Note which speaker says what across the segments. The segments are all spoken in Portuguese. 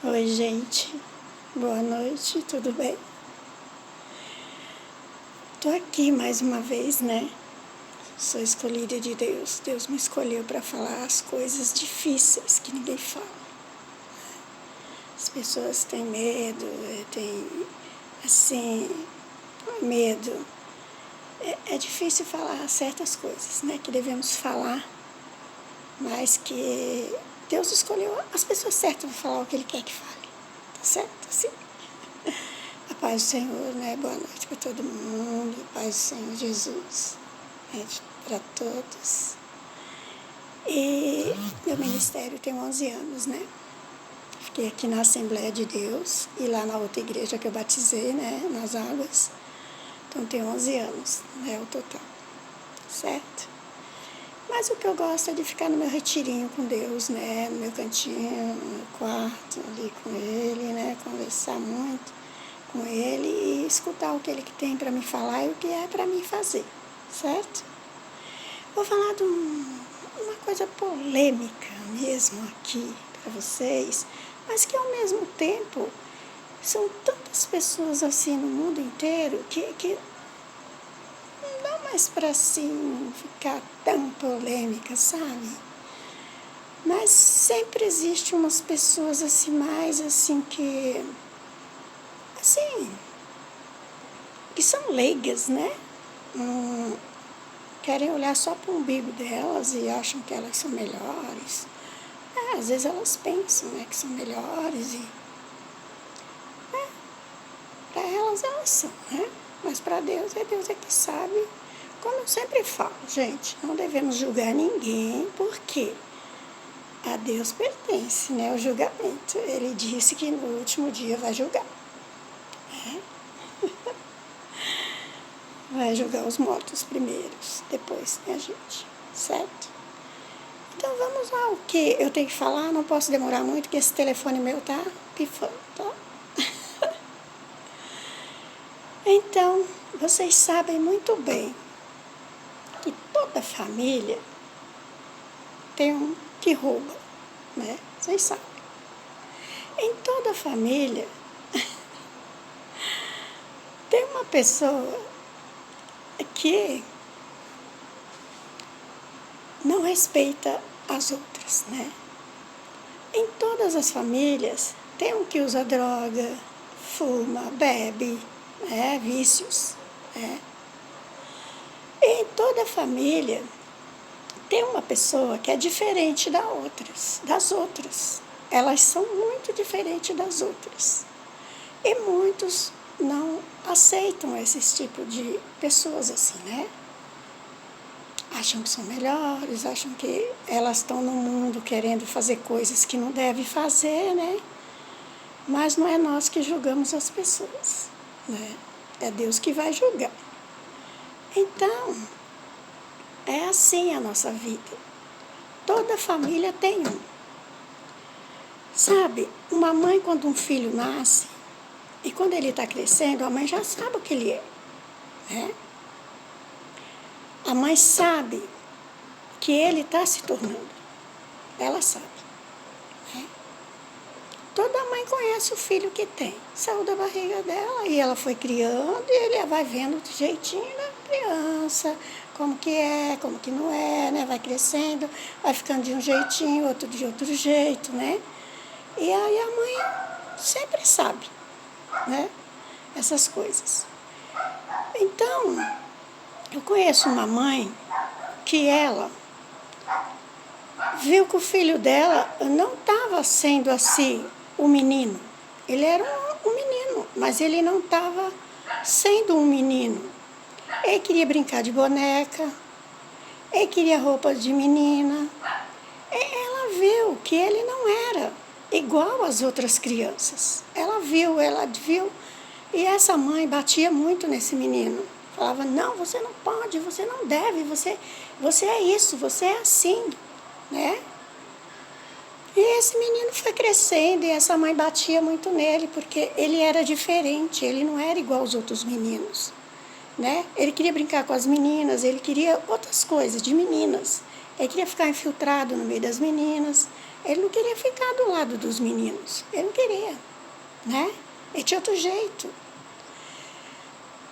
Speaker 1: Oi, gente. Boa noite, tudo bem? Tô aqui mais uma vez, né? Sou escolhida de Deus. Deus me escolheu para falar as coisas difíceis que ninguém fala. As pessoas têm medo, têm, assim, medo. É difícil falar certas coisas, né? Que devemos falar, mas que Deus escolheu as pessoas certas para falar o que Ele quer que fale. Tá certo? Assim. A paz do Senhor, né? Boa noite para todo mundo. A paz do Senhor Jesus, né? Para todos. E meu ministério tem 11 anos, né? Fiquei aqui na Assembleia de Deus e lá na outra igreja que eu batizei, né? Nas águas. Então tem 11 anos, né? O total, certo? Mas o que eu gosto é de ficar no meu retirinho com Deus, né? No meu cantinho, no meu quarto, ali com Ele, né? Conversar muito com Ele e escutar o que Ele tem para me falar e o que é para mim fazer, certo? Vou falar de uma coisa polêmica mesmo aqui para vocês, mas que ao mesmo tempo são tantas pessoas assim no mundo inteiro que não dá mais para assim ficar tão polêmica, sabe? Mas sempre existe umas pessoas assim mais assim que são leigas, né? Querem olhar só para o umbigo delas e acham que elas são melhores. Às vezes elas pensam, né, que são melhores e para elas são, né? Mas para Deus é que sabe. Como eu sempre falo, gente, não devemos julgar ninguém, porque a Deus pertence, né, o julgamento. Ele disse que no último dia vai julgar. Né? Vai julgar os mortos primeiros, depois, né, gente? Certo? Então vamos lá, o que eu tenho que falar, não posso demorar muito, que esse telefone meu tá pifando, tá? Então, vocês sabem muito bem que toda família tem um que rouba, né? Vocês sabem. Em toda família tem uma pessoa que não respeita as outras, né? Em todas as famílias tem um que usa droga, fuma, bebe, né? Vícios, né? E em toda família tem uma pessoa que é diferente das outras. Elas são muito diferentes das outras. E muitos não aceitam esse tipo de pessoas assim, né? Acham que são melhores, acham que elas estão no mundo querendo fazer coisas que não devem fazer, né? Mas não é nós que julgamos as pessoas, né? É Deus que vai julgar. Então, é assim a nossa vida. Toda família tem um. Sabe, uma mãe, quando um filho nasce, e quando ele está crescendo, a mãe já sabe o que ele é, né? A mãe sabe que ele está se tornando. Ela sabe, né? Toda mãe conhece o filho que tem. Saiu da barriga dela e ela foi criando e ele vai vendo do jeitinho da criança, como que é, como que não é, né? Vai crescendo, vai ficando de um jeitinho, outro de outro jeito, né? E aí a mãe sempre sabe, né? Essas coisas. Então, eu conheço uma mãe que ela viu que o filho dela não estava sendo assim o menino. Ele era um menino, mas ele não estava sendo um menino. Ele queria brincar de boneca, ele queria roupa de menina. Ela viu que ele não era igual às outras crianças. Ela viu. E essa mãe batia muito nesse menino. Falava, não, você não pode, você não deve, você é isso, você é assim, né? E esse menino foi crescendo e essa mãe batia muito nele, porque ele era diferente, ele não era igual aos outros meninos, né? Ele queria brincar com as meninas, ele queria outras coisas de meninas. Ele queria ficar infiltrado no meio das meninas, Ele não queria ficar do lado dos meninos. Ele não queria, né? Ele tinha outro jeito.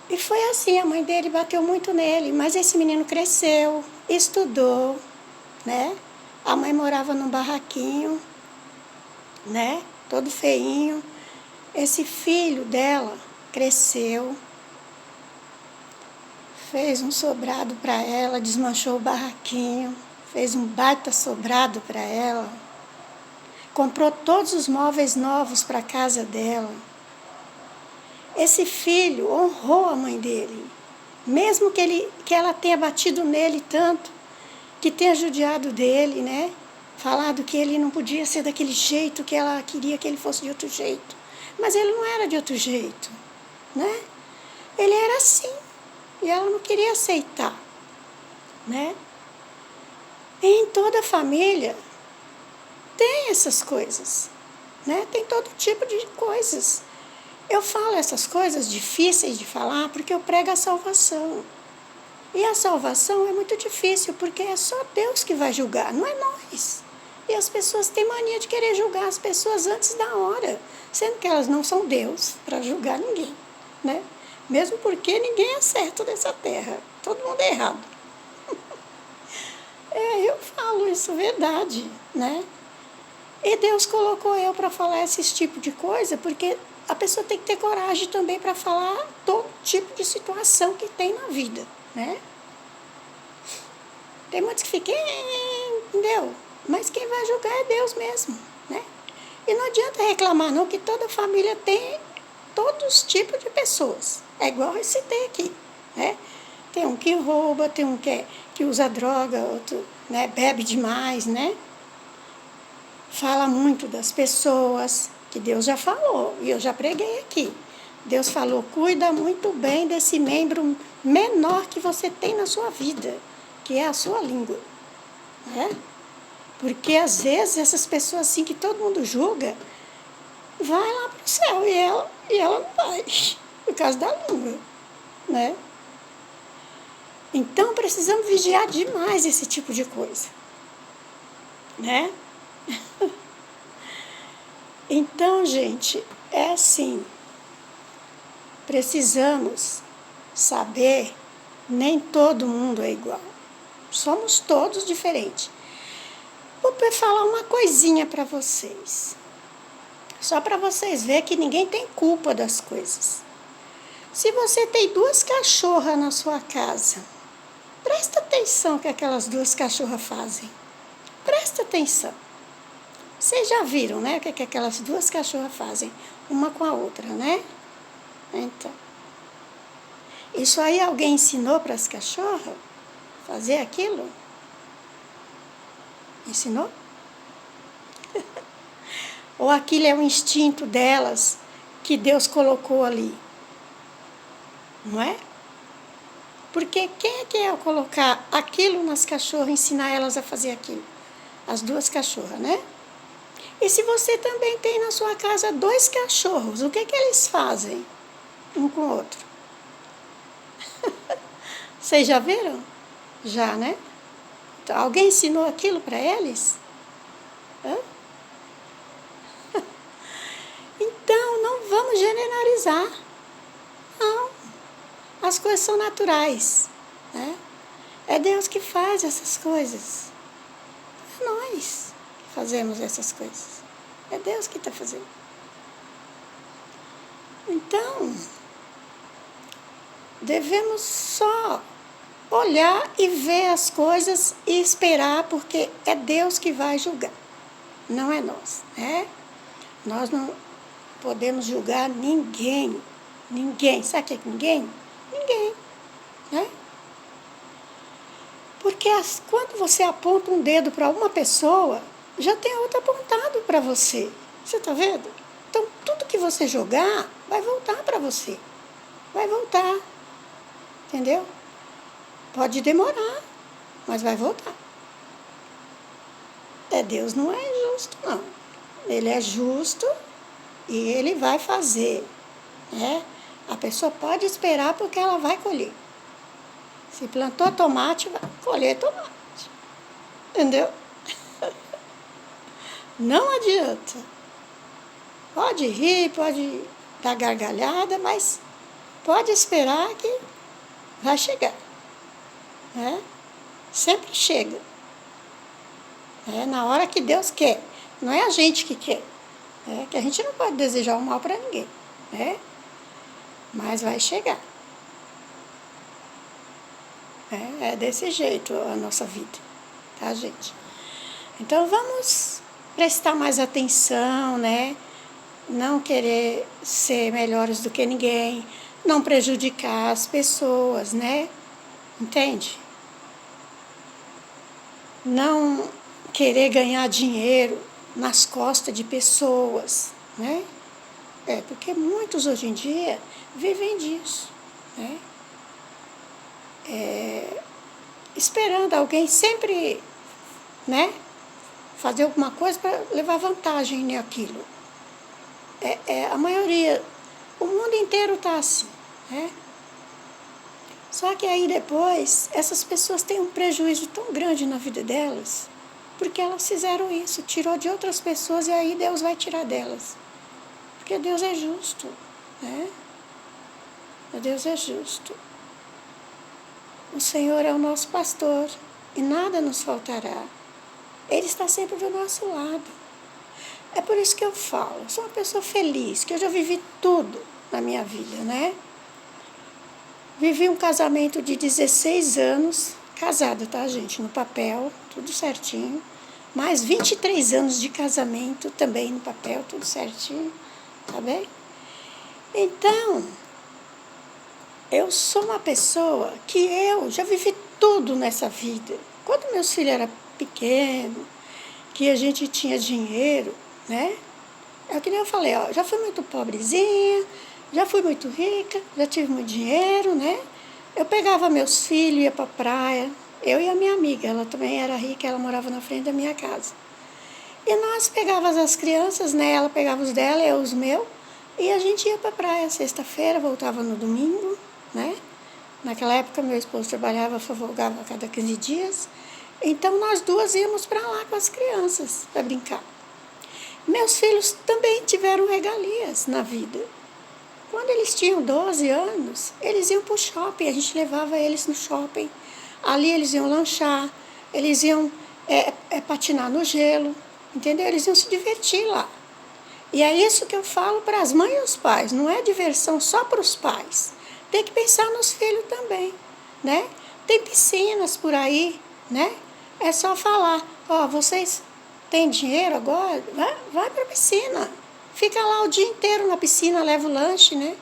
Speaker 1: E foi assim, a mãe dele bateu muito nele, mas esse menino cresceu, estudou, né? A mãe morava num barraquinho, né? Todo feinho. Esse filho dela cresceu, fez um sobrado para ela, desmanchou o barraquinho, fez um baita sobrado para ela, comprou todos os móveis novos para a casa dela. Esse filho honrou a mãe dele, mesmo que ela tenha batido nele tanto, que tenha judiado dele, né? Falado que ele não podia ser daquele jeito, que ela queria que ele fosse de outro jeito. Mas ele não era de outro jeito, né? Ele era assim, e ela não queria aceitar, né? E em toda a família tem essas coisas, né? Tem todo tipo de coisas. Eu falo essas coisas difíceis de falar porque eu prego a salvação. E a salvação é muito difícil, porque é só Deus que vai julgar, não é nós. E as pessoas têm mania de querer julgar as pessoas antes da hora, sendo que elas não são Deus para julgar ninguém, né? Mesmo porque ninguém é certo nessa terra, todo mundo é errado. Eu falo isso, verdade, né? E Deus colocou eu para falar esse tipo de coisa, porque a pessoa tem que ter coragem também para falar todo tipo de situação que tem na vida, né? Tem muitos que ficam, entendeu? Mas quem vai julgar é Deus mesmo, né? E não adianta reclamar não, que toda família tem todos os tipos de pessoas. É igual eu citei aqui, né? Tem um que rouba, tem um que usa droga, outro, né, bebe demais, né? Fala muito das pessoas, que Deus já falou, e eu já preguei aqui. Deus falou, cuida muito bem desse membro menor que você tem na sua vida, que é a sua língua, né? Porque às vezes essas pessoas assim que todo mundo julga, vai lá para o céu e ela não vai, por causa da língua, né? Então precisamos vigiar demais esse tipo de coisa, né? Então, gente, é assim, precisamos saber, nem todo mundo é igual, somos todos diferentes. Vou falar uma coisinha para vocês, só para vocês verem que ninguém tem culpa das coisas. Se você tem 2 cachorras na sua casa, presta atenção o que aquelas 2 cachorras fazem. Presta atenção. Vocês já viram, né, o que aquelas 2 cachorras fazem, uma com a outra, né? Então, isso aí alguém ensinou para as cachorras fazer aquilo? Ensinou? Ou aquilo é um instinto delas que Deus colocou ali? Não é? Porque quem é que ia colocar aquilo nas cachorras, ensinar elas a fazer aquilo? As 2 cachorras, né? E se você também tem na sua casa 2 cachorros, o que eles fazem um com o outro? Vocês já viram? Já, né? Então, alguém ensinou aquilo para eles? Hã? Então, não vamos generalizar. Não. As coisas são naturais, né? É Deus que faz essas coisas. É nós que fazemos essas coisas. É Deus que está fazendo. Então, devemos só olhar e ver as coisas e esperar, porque é Deus que vai julgar, não é nós, né? Nós não podemos julgar ninguém, ninguém. Sabe o que é ninguém? Ninguém, né? Porque quando você aponta um dedo para uma pessoa, já tem outro apontado para você. Você está vendo? Então, tudo que você jogar vai voltar para você. Vai voltar. Entendeu? Pode demorar, mas vai voltar. Deus não é justo, não. Ele é justo e ele vai fazer, né? A pessoa pode esperar porque ela vai colher. Se plantou tomate, vai colher tomate. Entendeu? Não adianta. Pode rir, pode dar gargalhada, mas pode esperar que vai chegar. Né? Sempre chega. Na hora que Deus quer. Não é a gente que quer. Que a gente não pode desejar o mal para ninguém. Mas vai chegar. É desse jeito a nossa vida. Tá, gente? Então vamos prestar mais atenção, né? Não querer ser melhores do que ninguém, não prejudicar as pessoas, né? Entende? Não querer ganhar dinheiro nas costas de pessoas, né? Porque muitos hoje em dia vivem disso, né? Esperando alguém sempre, né? Fazer alguma coisa para levar vantagem naquilo. A maioria, o mundo inteiro está assim, né? Só que aí depois, essas pessoas têm um prejuízo tão grande na vida delas, porque elas fizeram isso, tirou de outras pessoas e aí Deus vai tirar delas. Porque Deus é justo, né? Deus é justo. O Senhor é o nosso pastor e nada nos faltará. Ele está sempre do nosso lado. É por isso que eu falo, eu sou uma pessoa feliz, que eu já vivi tudo na minha vida, né? Vivi um casamento de 16 anos, casada, tá, gente? No papel, tudo certinho. Mais 23 anos de casamento, também no papel, tudo certinho, tá bem? Então, eu sou uma pessoa que eu já vivi tudo nessa vida. Quando meus filhos eram pequenos, que a gente tinha dinheiro, né? É que nem eu falei, ó, já fui muito pobrezinha, já fui muito rica, já tive muito dinheiro, né? Eu pegava meus filhos, ia pra praia, eu e a minha amiga, ela também era rica, ela morava na frente da minha casa. E nós pegávamos as crianças, né? Ela pegava os dela, eu os meus, e a gente ia pra praia sexta-feira, voltava no domingo, né? Naquela época meu esposo trabalhava, folgava a cada 15 dias, então nós duas íamos para lá com as crianças para brincar. Meus filhos também tiveram regalias na vida. Quando eles tinham 12 anos, eles iam para o shopping, a gente levava eles no shopping. Ali eles iam lanchar, eles iam patinar no gelo, entendeu? Eles iam se divertir lá. E é isso que eu falo para as mães e os pais, não é diversão só para os pais. Tem que pensar nos filhos também, né? Tem piscinas por aí, né? É só falar, ó, vocês têm dinheiro agora? Vai para a piscina. Fica lá o dia inteiro na piscina, leva o lanche, né?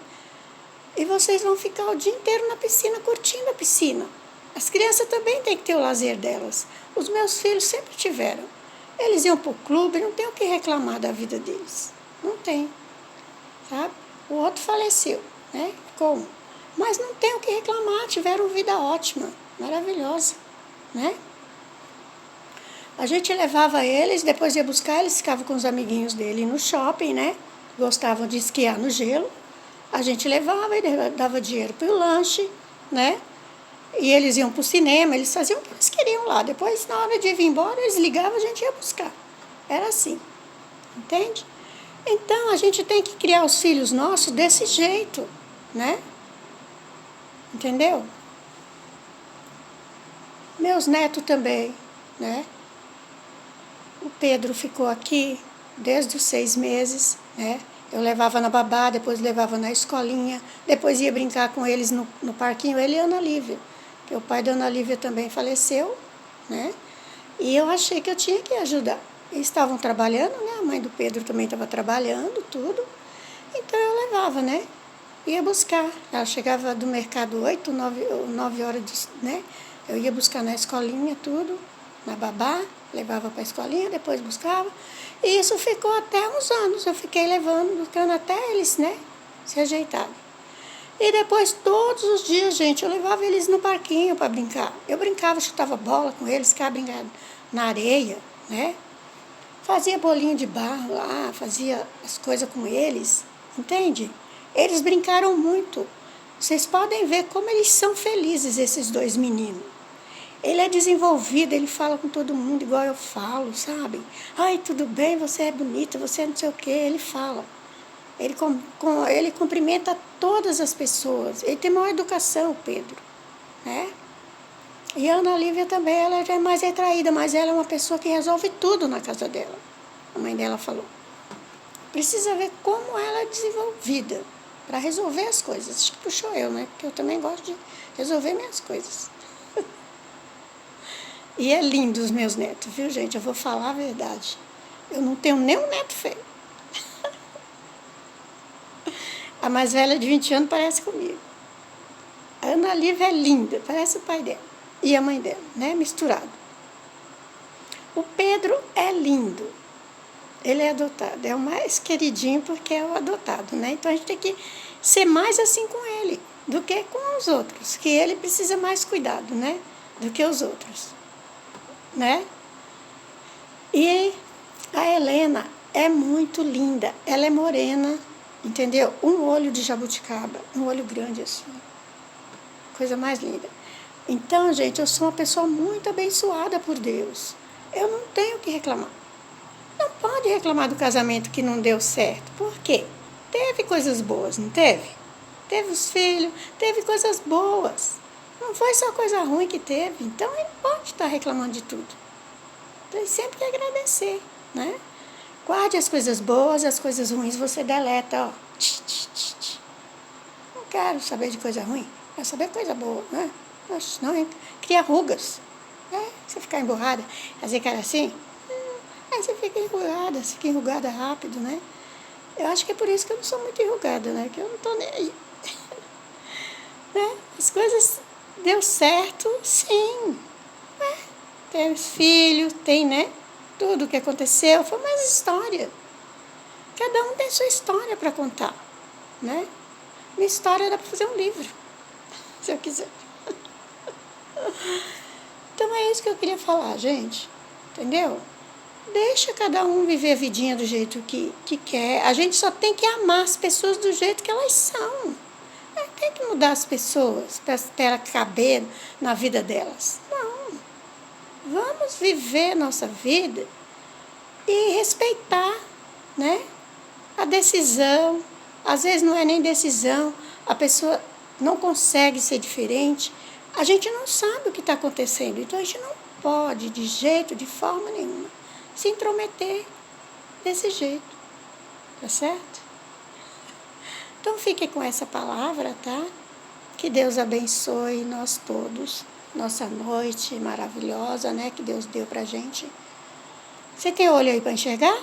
Speaker 1: E vocês vão ficar o dia inteiro na piscina, curtindo a piscina. As crianças também têm que ter o lazer delas. Os meus filhos sempre tiveram. Eles iam para o clube, não tem o que reclamar da vida deles. Não tem, sabe? O outro faleceu, né? Ficou um. Mas não tem o que reclamar, tiveram vida ótima, maravilhosa, né? A gente levava eles, depois ia buscar, eles ficavam com os amiguinhos dele no shopping, né? Gostavam de esquiar no gelo. A gente levava e dava dinheiro para o lanche, né? E eles iam para o cinema, eles faziam o que eles queriam lá. Depois, na hora de vir embora, eles ligavam, a gente ia buscar. Era assim, entende? Então, a gente tem que criar os filhos nossos desse jeito, né? Entendeu? Meus netos também, né? O Pedro ficou aqui desde os 6 meses, né? Eu levava na babá, depois levava na escolinha, depois ia brincar com eles no parquinho, ele e a Ana Lívia. Porque o pai da Ana Lívia também faleceu, né? E eu achei que eu tinha que ajudar. Eles estavam trabalhando, né? A mãe do Pedro também estava trabalhando, tudo. Então eu levava, né? Ia buscar. Ela chegava do mercado 8, 9 horas, né? Eu ia buscar na escolinha, tudo, na babá, levava para a escolinha, depois buscava. E isso ficou até uns anos. Eu fiquei levando, buscando até eles, né? Se ajeitavam. E depois, todos os dias, gente, eu levava eles no parquinho para brincar. Eu brincava, chutava bola com eles, ficava brincando na areia, né? Fazia bolinho de barro lá, fazia as coisas com eles, entende? Eles brincaram muito. Vocês podem ver como eles são felizes, esses 2 meninos. Ele é desenvolvido, ele fala com todo mundo igual eu falo, sabe? Ai, tudo bem, você é bonita, você é não sei o quê. Ele fala. Ele cumprimenta todas as pessoas. Ele tem maior educação, o Pedro, né? E a Ana Lívia também, ela já é mais retraída, mas ela é uma pessoa que resolve tudo na casa dela. A mãe dela falou. Precisa ver como ela é desenvolvida para resolver as coisas. Acho que puxou eu, né? Porque eu também gosto de resolver minhas coisas. E é lindo os meus netos, viu, gente? Eu vou falar a verdade. Eu não tenho nenhum neto feio. A mais velha de 20 anos parece comigo. A Ana Lívia é linda, parece o pai dela. E a mãe dela, né? Misturado. O Pedro é lindo. Ele é adotado. É o mais queridinho porque é o adotado, né? Então a gente tem que ser mais assim com ele do que com os outros. Que ele precisa mais cuidado, né? Do que os outros, né? E a Helena é muito linda. Ela é morena, entendeu? Um olho de jabuticaba, um olho grande assim. Coisa mais linda. Então, gente, eu sou uma pessoa muito abençoada por Deus. Eu não tenho que reclamar. Não pode reclamar do casamento que não deu certo. Por quê? Teve coisas boas, não teve? Teve os filhos, teve coisas boas. Não foi só coisa ruim que teve. Então, ele pode estar reclamando de tudo. Então, ele sempre tem que agradecer, né? Guarde as coisas boas, as coisas ruins você deleta, ó. Não quero saber de coisa ruim, quero saber coisa boa, né? Não, cria rugas, né? Você ficar emburrada, fazer cara assim, aí você fica enrugada rápido, né? Eu acho que é por isso que eu não sou muito enrugada, né? Que eu não tô nem aí. Né? As coisas deu certo, sim. Né? Tem os filhos, tem, né? Tudo o que aconteceu foi mais história. Cada um tem sua história para contar, né? Minha história dá para fazer um livro, se eu quiser. Então é isso que eu queria falar, gente. Entendeu? Deixa cada um viver a vidinha do jeito que quer. A gente só tem que amar as pessoas do jeito que elas são. Não tem que mudar as pessoas para caber na vida delas. Não. Vamos viver nossa vida e respeitar, né? A decisão. Às vezes não é nem decisão. A pessoa não consegue ser diferente. A gente não sabe o que está acontecendo. Então a gente não pode, de jeito, de forma nenhuma, se intrometer desse jeito, tá certo? Então fique com essa palavra, tá? Que Deus abençoe nós todos, nossa noite maravilhosa, né? Que Deus deu pra gente. Você tem olho aí para enxergar?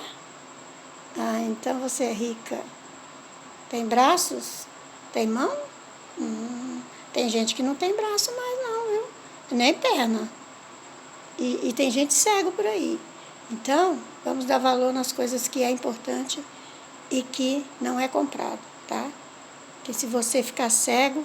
Speaker 1: Ah, então você é rica. Tem braços? Tem mão? Tem gente que não tem braço mais não, viu? Nem perna. E tem gente cego por aí. Então, vamos dar valor nas coisas que é importante e que não é comprado, tá? Porque se você ficar cego,